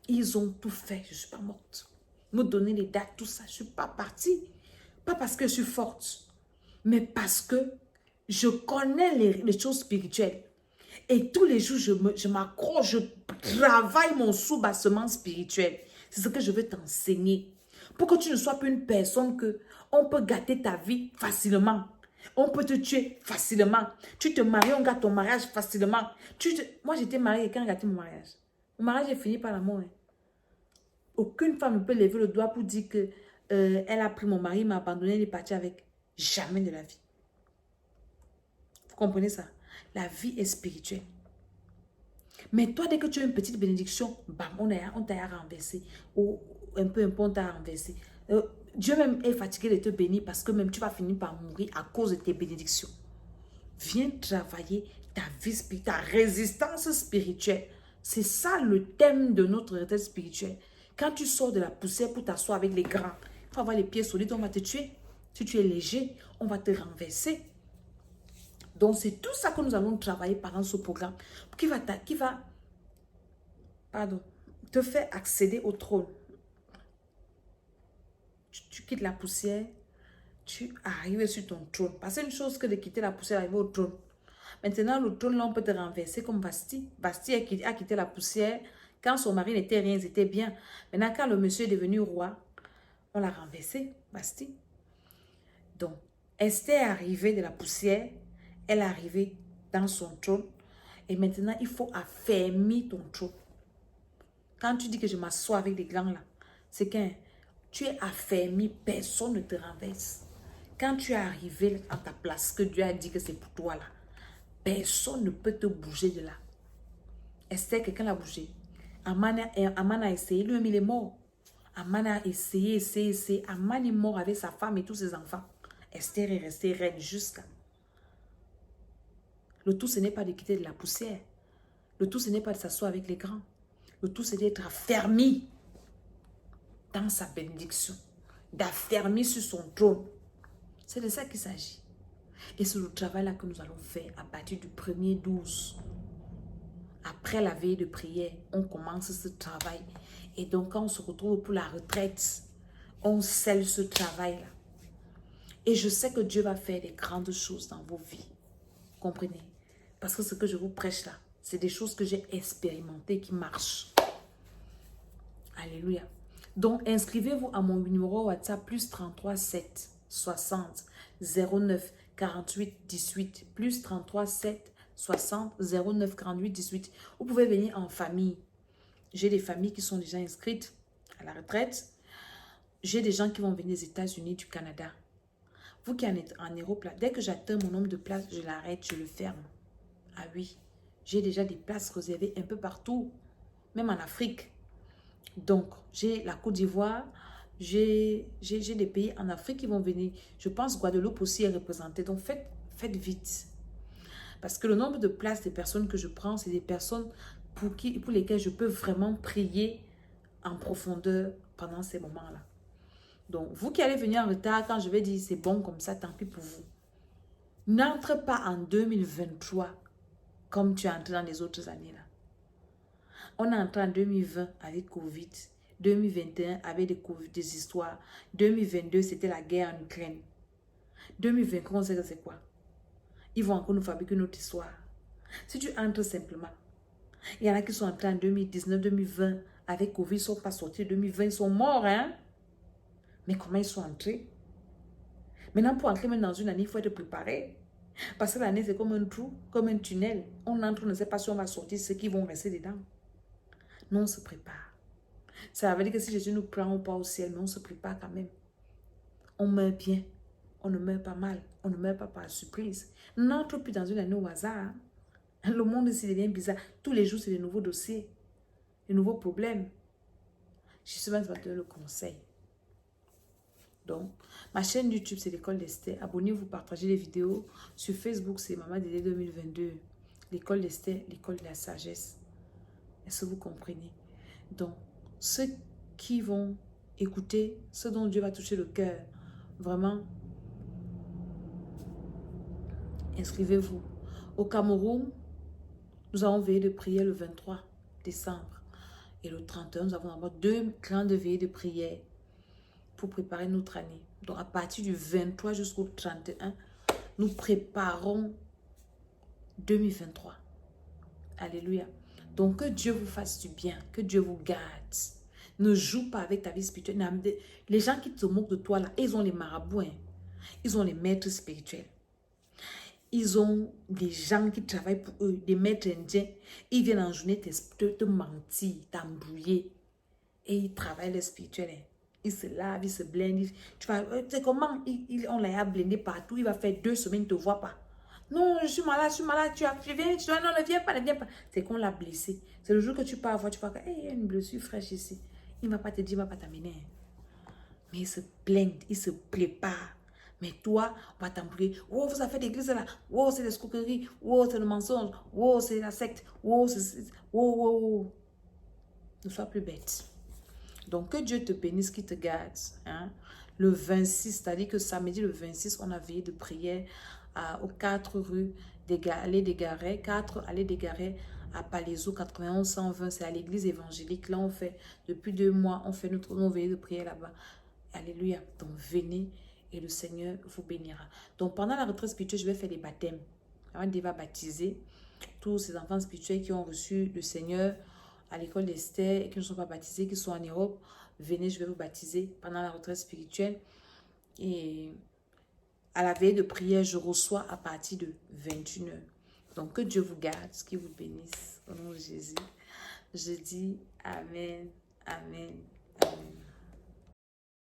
Ils ont tout fait, je ne suis pas morte. Me donner les dates, tout ça, je ne suis pas partie. Pas parce que je suis forte, mais parce que je connais les choses spirituelles. Et tous les jours, je m'accroche, je travaille mon soubassement spirituel. C'est ce que je veux t'enseigner. Pour que tu ne sois pas une personne que on peut gâter ta vie facilement. On peut te tuer facilement. Tu te maries, on gâte ton mariage facilement. Moi, j'étais mariée et quelqu'un a gâté mon mariage. Mon mariage est fini par la mort. Hein. Aucune femme ne peut lever le doigt pour dire que elle a pris mon mari, m'a abandonné, elle est partie avec. Jamais de la vie. Vous comprenez ça? La vie est spirituelle. Mais toi, dès que tu as une petite bénédiction, bam, on t'a renversé. Ou un peu, on t'a renversé. Dieu même est fatigué de te bénir parce que même tu vas finir par mourir à cause de tes bénédictions. Viens travailler ta vie spirituelle, ta résistance spirituelle. C'est ça le thème de notre retraite spirituelle. Quand tu sors de la poussière pour t'asseoir avec les grands, il faut avoir les pieds solides, on va te tuer. Si tu es léger, on va te renverser. Donc, c'est tout ça que nous allons travailler pendant ce programme qui va te faire accéder au trône. Tu quittes la poussière, tu arrives sur ton trône. Parce que c'est une chose que de quitter la poussière, arriver au trône. Maintenant, le trône, là, on peut te renverser comme Basti. Basti a quitté la poussière. Quand son mari n'était rien, c'était bien. Maintenant, quand le monsieur est devenu roi, on l'a renversé, Basti. Donc, Esther est arrivée de la poussière. Elle est arrivée dans son trône. Et maintenant, il faut affermir ton trône. Quand tu dis que je m'assois avec des glands là, c'est que tu es affermi, personne ne te renverse. Quand tu es arrivé à ta place, que Dieu a dit que c'est pour toi là, personne ne peut te bouger de là. Esther, quelqu'un l'a bougé. Aman a essayé, lui-même il est mort. Aman a essayé. Aman est mort avec sa femme et tous ses enfants. Esther est restée reine jusqu'à. Le tout, ce n'est pas de quitter de la poussière. Le tout, ce n'est pas de s'asseoir avec les grands. Le tout, c'est d'être affermi dans sa bénédiction. D'affermi sur son trône. C'est de ça qu'il s'agit. Et c'est le travail-là que nous allons faire à partir du 1er 12. Après la veille de prière, on commence ce travail. Et donc, quand on se retrouve pour la retraite, on scelle ce travail-là. Et je sais que Dieu va faire des grandes choses dans vos vies. Comprenez? Parce que ce que je vous prêche là, c'est des choses que j'ai expérimentées qui marchent. Alléluia. Donc, inscrivez-vous à mon numéro WhatsApp plus 33 7 60 09 48 18 plus 33 7 60 09 48 18. Vous pouvez venir en famille. J'ai des familles qui sont déjà inscrites à la retraite. J'ai des gens qui vont venir des États-Unis, du Canada. Vous qui êtes en Europe, là, dès que j'atteins mon nombre de places, je l'arrête, je le ferme. Ah oui, j'ai déjà des places réservées un peu partout, même en Afrique. Donc, j'ai la Côte d'Ivoire, j'ai des pays en Afrique qui vont venir. Je pense Guadeloupe aussi est représentée. Donc, faites vite. Parce que le nombre de places des personnes que je prends, c'est des personnes pour lesquelles je peux vraiment prier en profondeur pendant ces moments-là. Donc, vous qui allez venir en retard, quand je vais dire c'est bon comme ça, tant pis pour vous. N'entre pas en 2023 comme tu es entré dans les autres années là. On est entré en 2020 avec Covid, 2021 avec des histoires, 2022 c'était la guerre en Ukraine. 2023 on sait que c'est quoi? Ils vont encore nous fabriquer une autre histoire. Si tu entres simplement, il y en a qui sont entrés en 2019, 2020 avec Covid, ils ne sont pas sortis, 2020 ils sont morts, hein? Mais comment ils sont entrés? Maintenant, pour entrer même dans une année, il faut être préparé. Parce que l'année, c'est comme un trou, comme un tunnel. On entre, on ne sait pas si on va sortir, ceux qui vont rester dedans. Nous, on se prépare. Ça veut dire que si Jésus nous prend, on part au ciel, mais on se prépare quand même. On meurt bien, on ne meurt pas mal, on ne meurt pas par surprise. N'entre plus dans une année au hasard. Le monde ici devient bizarre. Tous les jours, c'est de nouveaux dossiers, de nouveaux problèmes. Justement, je vais te donner le conseil. Donc, ma chaîne YouTube, c'est l'école d'Esther. Abonnez-vous, partagez les vidéos. Sur Facebook, c'est Maman Dédé 2022. L'école d'Esther, l'école de la sagesse. Est-ce que vous comprenez? Donc, ceux qui vont écouter, ceux dont Dieu va toucher le cœur, vraiment, inscrivez-vous. Au Cameroun, nous avons veillé de prière le 23 décembre. Et le 31, nous avons d'abord 2 grandes veillées de prière pour préparer notre année. Donc, à partir du 23 jusqu'au 31, nous préparons 2023. Alléluia. Donc, que Dieu vous fasse du bien, que Dieu vous garde. Ne joue pas avec ta vie spirituelle. Les gens qui te moquent de toi, là, ils ont les marabouts. Hein. Ils ont les maîtres spirituels. Ils ont des gens qui travaillent pour eux, des maîtres indiens. Ils viennent en journée te mentir, t'embrouiller. Et ils travaillent le spirituel. Hein. Ils se lavent, ils se blindent. Tu sais comment on l'a blindé partout. Il va faire 2 semaines, il ne te voit pas. Non, je suis malade, tu viens, tu dois, non, ne viens pas. C'est qu'on l'a blessé. C'est le jour que tu pars voir, tu pars, hey, il y a une blessure fraîche ici. Il ne va pas te dire, il ne va pas t'amener. Mais il se blinde, il se prépare. Mais toi, on va t'embrouiller. Oh, vous avez fait l'église là. Oh, c'est l'escroquerie. Oh, c'est le mensonge. Oh, c'est la secte. Oh, c'est... Oh. Ne sois plus bête. Donc, que Dieu te bénisse, qu'il te garde. Hein? Le 26, c'est-à-dire que samedi le 26, on a veillé de prière aux 4 rues Allée des Garets, 4 Allée des Garets à Palaiso 91 120. C'est à l'église évangélique. Là, on fait, depuis 2 mois, on fait notre veillée de prière là-bas. Alléluia. Donc, venez et le Seigneur vous bénira. Donc, pendant la retraite spirituelle, je vais faire des baptêmes. On va baptiser tous ces enfants spirituels qui ont reçu le Seigneur à l'école d'Esther et qui ne sont pas baptisés, qui sont en Europe. Venez, je vais vous baptiser pendant la retraite spirituelle. Et à la veille de prière, je reçois à partir de 21h. Donc, que Dieu vous garde, qu'il vous bénisse. Au nom de Jésus, je dis Amen, Amen, Amen.